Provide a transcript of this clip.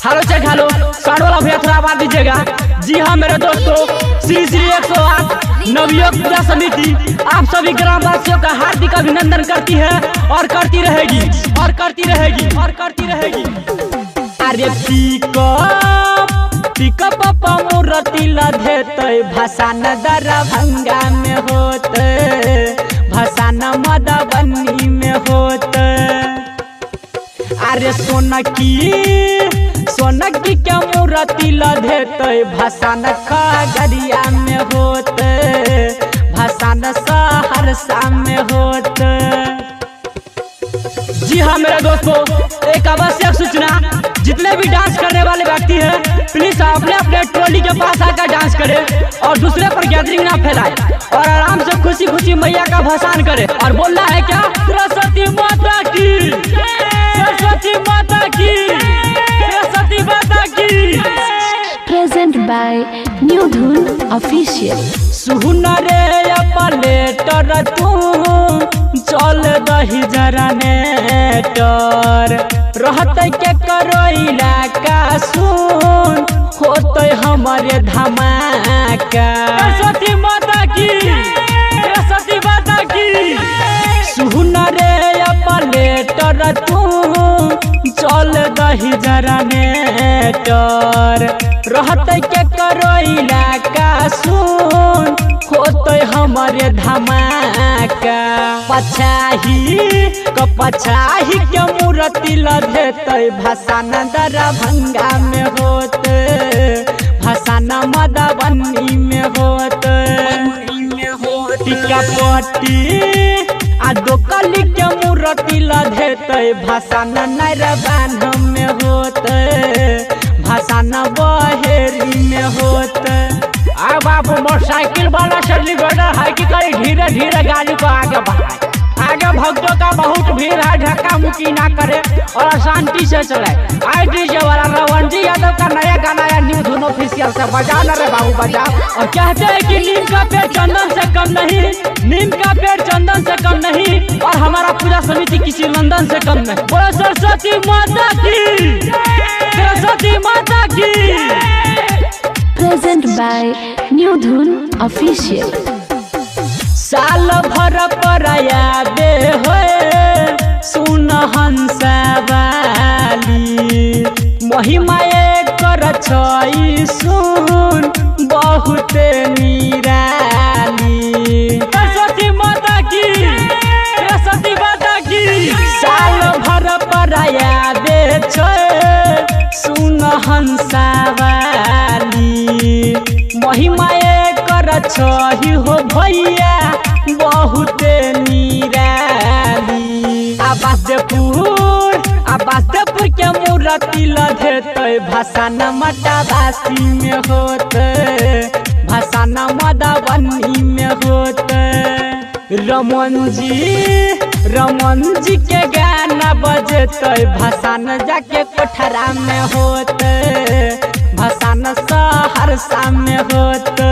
Hello check hello sound वाला भैया थोड़ा आवाज दीजिएगा। जी हाँ मेरे दोस्तों, श्री श्री 108 नवयुवक पूजा समिति आप सभी ग्रामवासियों का हार्दिक अभिनंदन करती है और करती रहेगी और करती रहेगी और करती रहेगी। अरे पिकअप मूर्ति लधेते भसान दरभंगा में होते, भसान मधुबनी में होते। अरे सोनकी के मूर्ति लधेते भसान खगड़िया में होते, भसान सहरसा में होते। जी हाँ मेरे दोस्तों, एक आवश्यक सूचना, जितने भी डांस करने वाले व्यक्ति हैं प्लीज अपने अपने ट्रॉली के पास आकर डांस करें और दूसरे पर गैदरिंग ना फैलाए और आराम से खुशी खुशी मैया का भसान करें। और बोलना है क्या, सरस्वती माता की, सरस्वती माता की, सरस्वती माता की। Present by New Dhun Official। सुन रे अपलेटर तू चल दही जरा नेटर, रहते के करोइला का सुन होते हमारे धमाका। सरस्वती माता की, सरस्वती माता की। सुन रे अपलेटर तू चल दही जरा नेटर, रहते के करोइला का सुन होते हमारे धमाका। पछाही के मूर्ति लधेते भसान दरभंगा में होते, भसान मधुबनी में होते। टिका पट्टी आ दोकली के मूर्ति लधेते भसान नरबान में होते, भसान बहेरी में होते। आ बाबू मोटरसाइकिल वाला सेलिब्रेटर है कि कहीं धीरे धीरे गाड़ी को आगे बढ़ाए, आगे भक्तों का बहुत भीड़ है, धक्का मुक्की ना करे और शांति से चले। आई डीजे वाला रवंजी यादव का नया गाना या न्यू धुन ऑफिशियल से बजा न रे बाबू बजा। और कहते हैं कि नीम का पेड़ चंदन से कम नहीं, नीम का पेड़ चंदन से कम नहीं और हमारा पूजा समिति किसी लंदन से कम नहीं। बोलो सरस्वती माता की, सरस्वती माता की। Present by New Dhun Official। साल भर पर यादे होए सुन हंसा वाली, महिमा एकर छई सुन बहुते निराली। सरस्वती माता की, सरस्वती माता की। साल भर पर यादे छे सुन हंसा वाली, महिमा एकर छही हो भैया बहुते निराली। आबासदेपुर के मूर्ति लधेते भसान मटाबासी में होते, भसान मधुबनी में होते। रमन जी के गाना बजते भसान जाके कोठरा में होते, भसान सहरसा में होते।